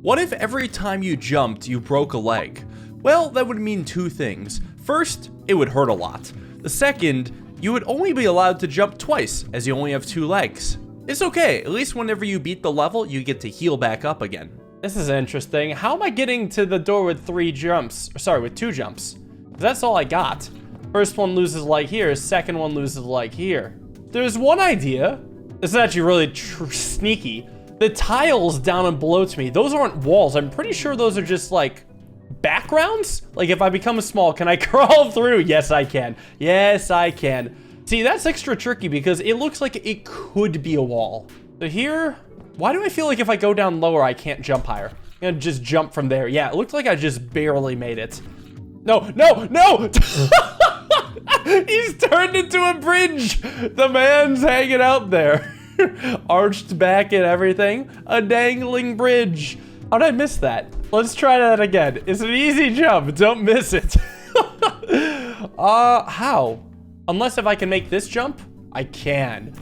What if every time you jumped, you broke a leg? Well, that would mean two things. First, it would hurt a lot. The second, you would only be allowed to jump twice, as you only have 2 legs. It's okay, at least whenever you beat the level, you get to heal back up again. This is interesting. How am I getting to the door with 2 jumps? That's all I got. First one loses a leg here, second one loses a leg here. There's one idea. This is actually really sneaky. The tiles down and below to me, those aren't walls. I'm pretty sure those are just like backgrounds. Like if I become small, can I crawl through? Yes, I can. Yes, I can. See, that's extra tricky because it looks like it could be a wall. So here, why do I feel like if I go down lower, I can't jump higher? I'm gonna just jump from there. Yeah, it looked like I just barely made it. No, no, no! He's turned into a bridge. The man's hanging out there. Arched back and everything. A dangling bridge. How'd I miss that? Let's try that again. It's an easy jump. Don't miss it. How? Unless if I can make this jump, I can.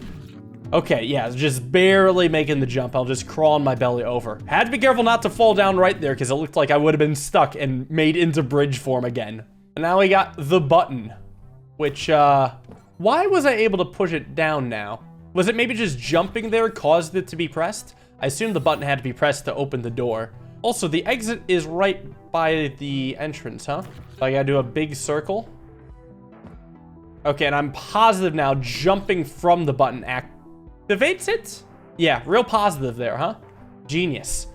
Okay, yeah, just barely making the jump. I'll just crawl on my belly over. Had to be careful not to fall down right there because it looked like I would have been stuck and made into bridge form again. And now we got the button, which, why was I able to push it down now? Was it maybe just jumping there caused it to be pressed? I assumed the button had to be pressed to open the door. Also, the exit is right by the entrance, huh? So I gotta do a big circle. Okay, and I'm positive now jumping from the button activates it? Yeah, real positive there, huh? Genius.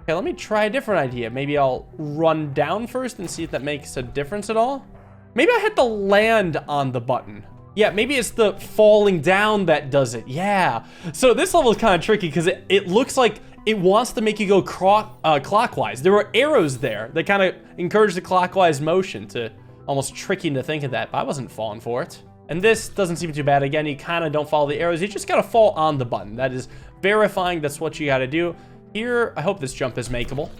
Okay, let me try a different idea. Maybe I'll run down first and see if that makes a difference at all. Maybe I had to land on the button. Yeah, maybe it's the falling down that does it. Yeah. So this level is kind of tricky because it looks like it wants to make you go clockwise. There were arrows there that kind of encourage the clockwise motion to almost trick you into thinking that, but I wasn't falling for it. And this doesn't seem too bad. Again, you kind of don't follow the arrows. You just got to fall on the button. That is verifying that's what you got to do. Here, I hope this jump is makeable.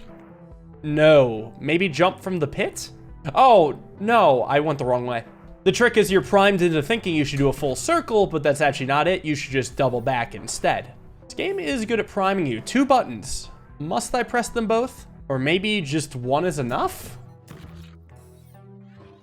No. Maybe jump from the pit? Oh, no. I went the wrong way. The trick is you're primed into thinking you should do a full circle, but that's actually not it. You should just double back instead. This game is good at priming you. 2 buttons. Must I press them both? Or maybe just one is enough?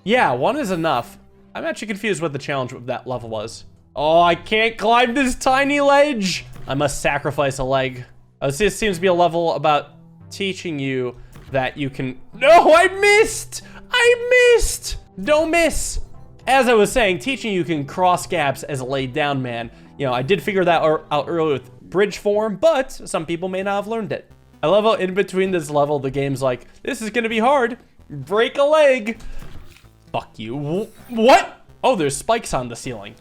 Yeah, one is enough. I'm actually confused what the challenge of that level was. Oh, I can't climb this tiny ledge. I must sacrifice a leg. This seems to be a level about teaching you that you can... No, I missed! I missed! Don't miss! As I was saying, teaching you can cross gaps as a laid down man. You know, I did figure that out earlier with bridge form, but some people may not have learned it. I love how in between this level, the game's like, this is gonna be hard. Break a leg. Fuck you. What? Oh, there's spikes on the ceiling.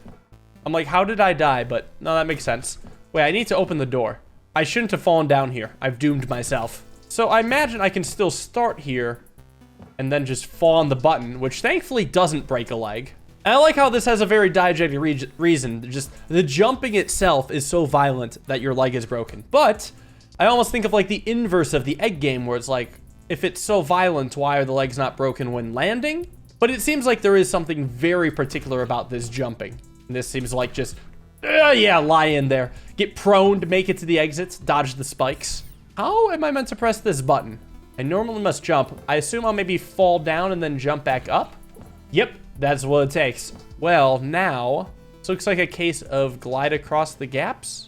I'm like, how did I die? But no, that makes sense. Wait, I need to open the door. I shouldn't have fallen down here. I've doomed myself. So I imagine I can still start here and then just fall on the button, which thankfully doesn't break a leg. And I like how this has a very diegetic reason. Just the jumping itself is so violent that your leg is broken. But I almost think of like the inverse of the egg game where it's like, if it's so violent, why are the legs not broken when landing? But it seems like there is something very particular about this jumping. And this seems like just, yeah, lie in there. Get prone to make it to the exits, dodge the spikes. How am I meant to press this button? I normally must jump. I assume I'll maybe fall down and then jump back up. Yep, that's what it takes. Well, now, this looks like a case of glide across the gaps.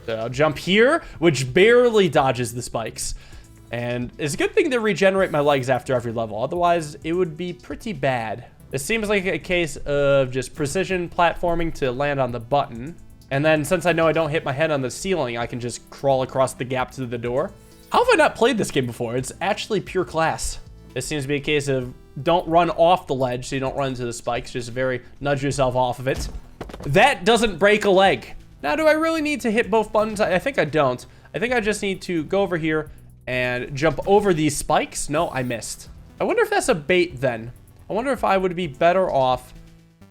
So I'll jump here, which barely dodges the spikes. And it's a good thing to regenerate my legs after every level. Otherwise, it would be pretty bad. This seems like a case of just precision platforming to land on the button. And then since I know I don't hit my head on the ceiling, I can just crawl across the gap to the door. How have I not played this game before? It's actually pure class. This seems to be a case of don't run off the ledge so you don't run into the spikes. Just nudge yourself off of it. That doesn't break a leg. Now, do I really need to hit both buttons? I think I don't. I think I just need to go over here and jump over these spikes. No, I missed. I wonder if that's a bait then. I wonder if I would be better off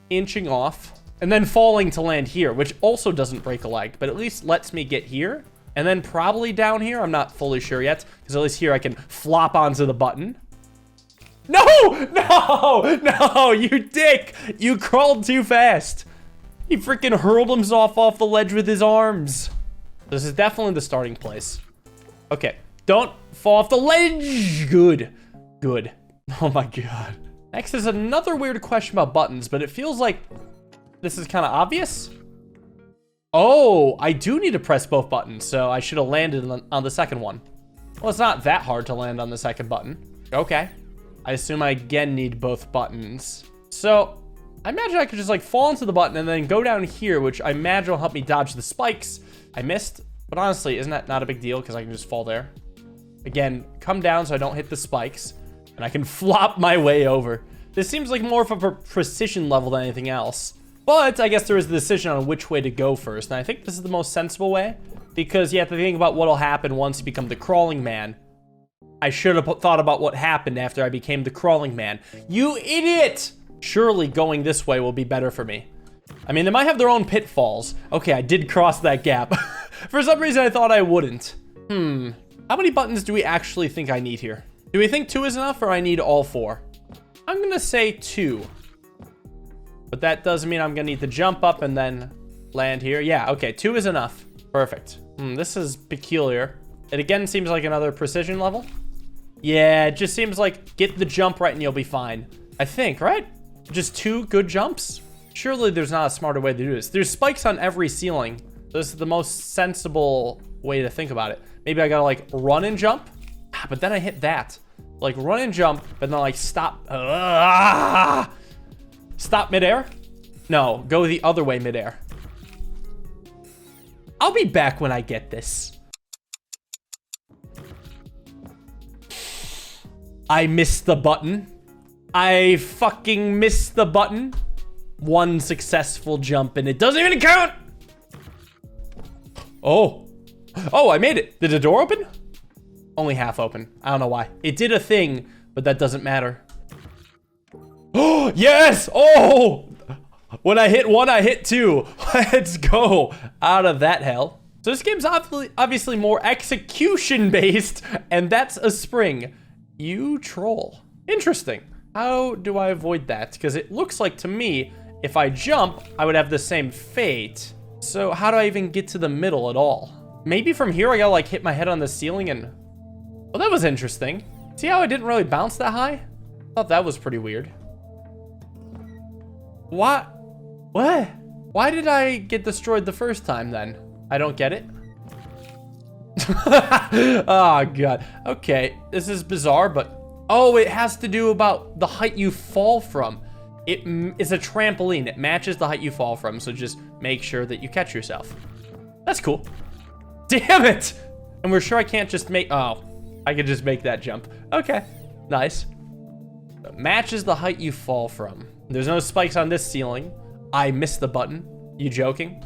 inching off and then falling to land here, which also doesn't break a leg, but at least lets me get here. And then probably down here, I'm not fully sure yet, because at least here I can flop onto the button. No! No! No, you dick! You crawled too fast. He freaking hurled himself off the ledge with his arms. This is definitely the starting place. Okay, Don't fall off the ledge. Good. Good. Oh my God. Next is another weird question about buttons, but it feels like this is kind of obvious. Oh, I do need to press both buttons, so I should have landed on the second one. Well, it's not that hard to land on the second button. Okay. I assume I again need both buttons. So I imagine I could just like fall into the button and then go down here, which I imagine will help me dodge the spikes. I missed, but honestly, isn't that not a big deal because I can just fall there? Again, come down so I don't hit the spikes, and I can flop my way over. This seems like more of a precision level than anything else. But I guess there is a decision on which way to go first, and I think this is the most sensible way, because you have to think about what'll happen once you become the crawling man. I should have thought about what happened after I became the crawling man. You idiot! Surely going this way will be better for me. I mean, they might have their own pitfalls. Okay, I did cross that gap. For some reason, I thought I wouldn't. How many buttons do we actually think I need here? Do we think 2 is enough, or I need all 4? I'm gonna say 2. But that does mean I'm gonna need to jump up and then land here. Yeah, okay, 2 is enough. Perfect. This is peculiar. It again seems like another precision level. Yeah, it just seems like get the jump right and you'll be fine. I think, right? Just 2 good jumps? Surely there's not a smarter way to do this. There's spikes on every ceiling. This is the most sensible way to think about it. Maybe I gotta like run and jump, but then I hit that. Like run and jump, but then like stop. Stop midair? No, go the other way midair. I'll be back when I get this. I missed the button. I fucking missed the button. 1 successful jump and it doesn't even count. Oh. Oh, I made it. Did the door open? Only half open. I don't know why. It did a thing, but that doesn't matter. Oh, yes! Oh! When I hit 1, I hit 2. Let's go out of that hell. So this game's obviously more execution-based, and that's a spring. You troll. Interesting. How do I avoid that? Because it looks like to me, if I jump, I would have the same fate. So how do I even get to the middle at all? Maybe from here I gotta like hit my head on the ceiling and... Well, that was interesting. See how I didn't really bounce that high? I thought that was pretty weird. What? Why did I get destroyed the first time then? I don't get it. Oh God. Okay, this is bizarre, but... Oh, it has to do about the height you fall from. It is a trampoline. It matches the height you fall from, so just make sure that you catch yourself. That's cool. Damn it! And we're sure I can't just make... Oh, I could just make that jump. Okay, nice. It matches the height you fall from. There's no spikes on this ceiling. I missed the button. You joking?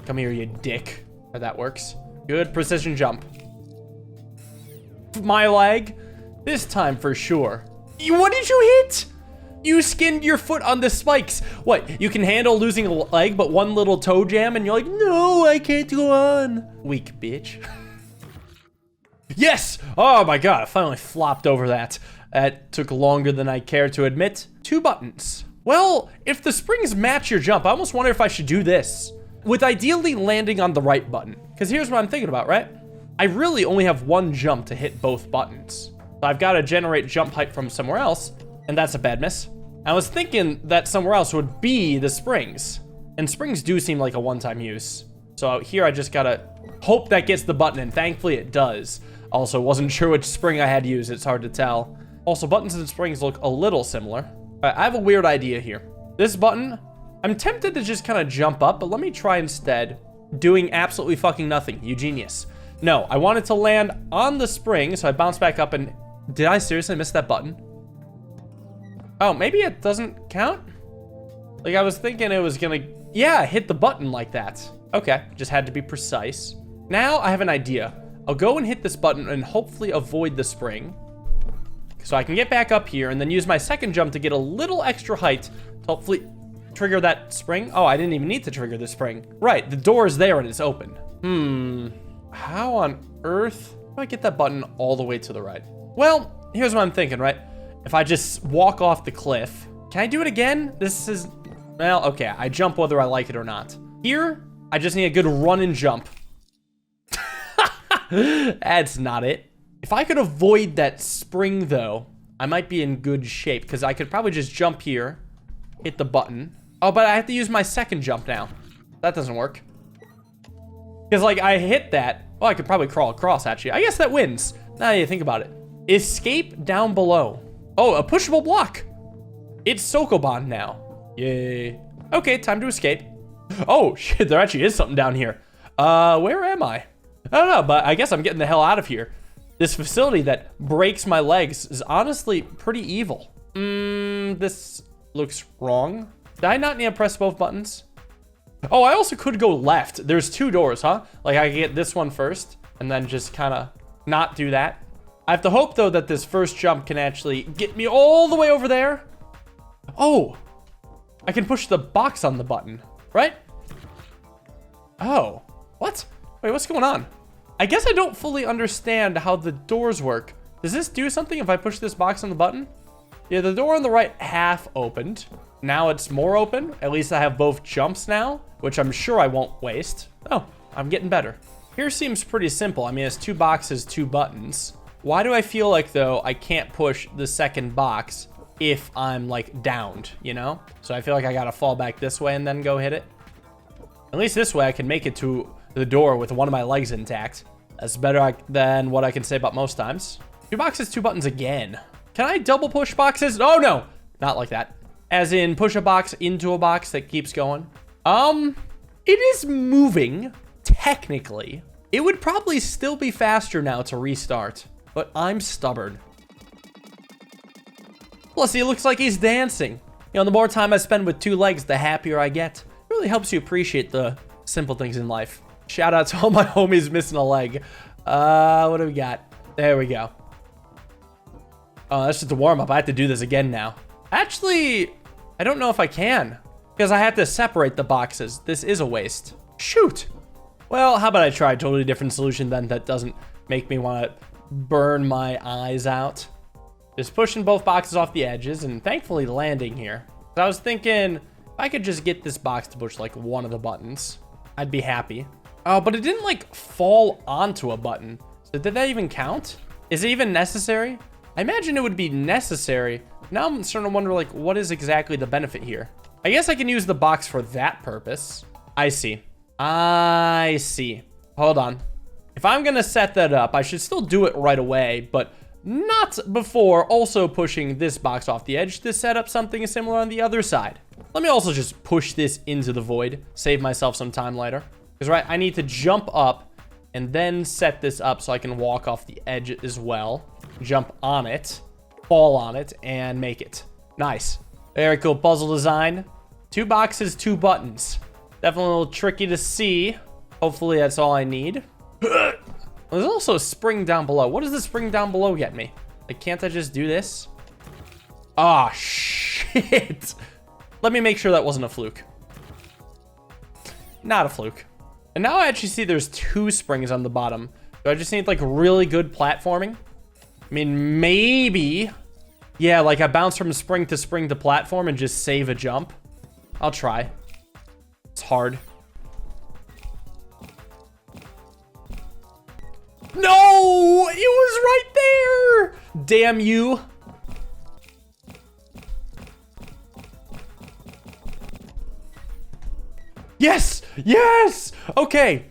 Come here, you dick. How that works. Good precision jump. My leg. This time for sure. What did you hit? You skinned your foot on the spikes. What, you can handle losing a leg, but one little toe jam and you're like, no, I can't go on. Weak bitch. Yes! Oh my God, I finally flopped over that. That took longer than I care to admit. 2 buttons. Well, if the springs match your jump, I almost wonder if I should do this. With ideally landing on the right button. Because here's what I'm thinking about, right? I really only have 1 jump to hit both buttons. So I've got to generate jump height from somewhere else, and that's a bad miss. I was thinking that somewhere else would be the springs. And springs do seem like a one-time use. So out here, I just gotta hope that gets the button, and thankfully it does. Also, wasn't sure which spring I had to use. It's hard to tell. Also, buttons and springs look a little similar. I have a weird idea here. This button, I'm tempted to just kind of jump up, but let me try instead doing absolutely fucking nothing. You genius. No, I wanted to land on the spring, so I bounced back up and... Did I seriously miss that button? Oh, maybe it doesn't count? Like, I was thinking it was gonna... Yeah, hit the button like that. Okay, just had to be precise. Now I have an idea. I'll go and hit this button and hopefully avoid the spring. So I can get back up here and then use my second jump to get a little extra height to hopefully trigger that spring. Oh, I didn't even need to trigger the spring. Right, the door is there and it's open. How on earth do I get that button all the way to the right? Well, here's what I'm thinking, right? If I just walk off the cliff, can I do it again? This is, well, okay, I jump whether I like it or not. Here, I just need a good run and jump. That's not it. If I could avoid that spring, though, I might be in good shape, because I could probably just jump here, hit the button. Oh, but I have to use my second jump now. That doesn't work. Because, like, I hit that. Oh, I could probably crawl across, actually. I guess that wins. Now that you think about it. Escape down below. Oh, a pushable block. It's Sokoban now. Yay. Okay, time to escape. Oh, shit, there actually is something down here. Where am I? I don't know, but I guess I'm getting the hell out of here. This facility that breaks my legs is honestly pretty evil. This looks wrong. Did I not need to press both buttons? Oh, I also could go left. There's 2 doors, huh? Like, I could get this one first, and then just kind of not do that. I have to hope, though, that this first jump can actually get me all the way over there. Oh, I can push the box on the button, right? Oh, what? Wait, what's going on? I guess I don't fully understand how the doors work. Does this do something if I push this box on the button? Yeah, the door on the right half opened. Now it's more open. At least I have both jumps now, which I'm sure I won't waste. Oh, I'm getting better. Here seems pretty simple. I mean, it's 2 boxes, 2 buttons. Why do I feel like, though, I can't push the second box if I'm, like, downed, you know? So I feel like I gotta fall back this way and then go hit it. At least this way I can make it to the door with one of my legs intact. That's better than what I can say about most times. 2 boxes, 2 buttons again. Can I double push boxes? Oh, no. Not like that. As in push a box into a box that keeps going. It is moving, technically. It would probably still be faster now to restart, but I'm stubborn. Plus, he looks like he's dancing. You know, the more time I spend with 2 legs, the happier I get. It really helps you appreciate the simple things in life. Shout out to all my homies missing a leg. What do we got? There we go. Oh, that's just a warm-up. I have to do this again now. Actually, I don't know if I can, because I have to separate the boxes. This is a waste. Shoot. Well, how about I try a totally different solution then that doesn't make me want to burn my eyes out. Just pushing both boxes off the edges and thankfully landing here. So I was thinking if I could just get this box to push like one of the buttons, I'd be happy. Oh, but it didn't like fall onto a button. So did that even count? Is it even necessary? I imagine it would be necessary. Now I'm starting to wonder like what is exactly the benefit here? I guess I can use the box for that purpose. I see. I see. Hold on. If I'm gonna set that up, I should still do it right away, but not before also pushing this box off the edge to set up something similar on the other side. Let me also just push this into the void, save myself some time later. Because, right, I need to jump up and then set this up so I can walk off the edge as well. Jump on it, fall on it, and make it. Nice. Very cool puzzle design. 2 boxes, 2 buttons. Definitely a little tricky to see. Hopefully that's all I need. There's also a spring down below. What does the spring down below get me? Like, can't I just do this? Ah, shit. Let me make sure that wasn't a fluke. Not a fluke. And now I actually see there's 2 springs on the bottom. Do I just need like really good platforming? I mean, maybe. Yeah, like I bounce from spring to platform and just save a jump. I'll try. It's hard. No! It was right there! Damn you. Yes! Yes! Okay.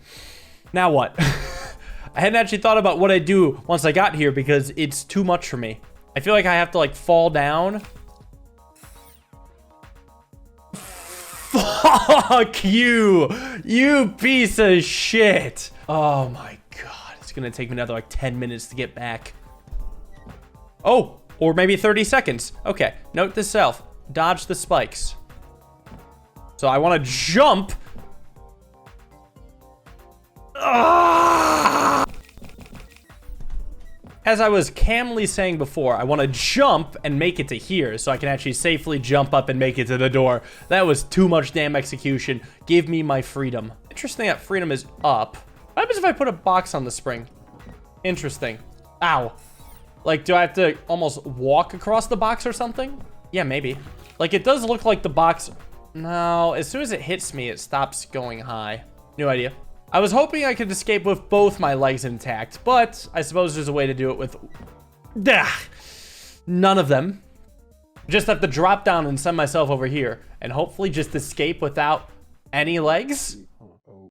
Now what? I hadn't actually thought about what I'd do once I got here because it's too much for me. I feel like I have to like fall down. Fuck you! You piece of shit! Oh my god. It's gonna take me another like 10 minutes to get back. Oh, or maybe 30 seconds. Okay, note to self. Dodge the spikes. So I want to jump. Ah! As I was calmly saying before, I want to jump and make it to here so I can actually safely jump up and make it to the door. That was too much damn execution. Give me my freedom. Interesting that freedom is up. What happens if I put a box on the spring? Interesting. Ow. Like, do I have to almost walk across the box or something? Yeah, maybe. Like, it does look like the box... No, as soon as it hits me, it stops going high. No idea. I was hoping I could escape with both my legs intact, but I suppose there's a way to do it with none of them. Just have to drop down and send myself over here and hopefully just escape without any legs.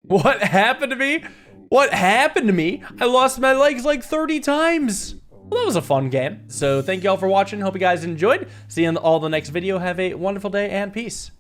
What happened to me? What happened to me? I lost my legs like 30 times. Well, that was a fun game. So thank you all for watching. Hope you guys enjoyed. See you in all the next video. Have a wonderful day and peace.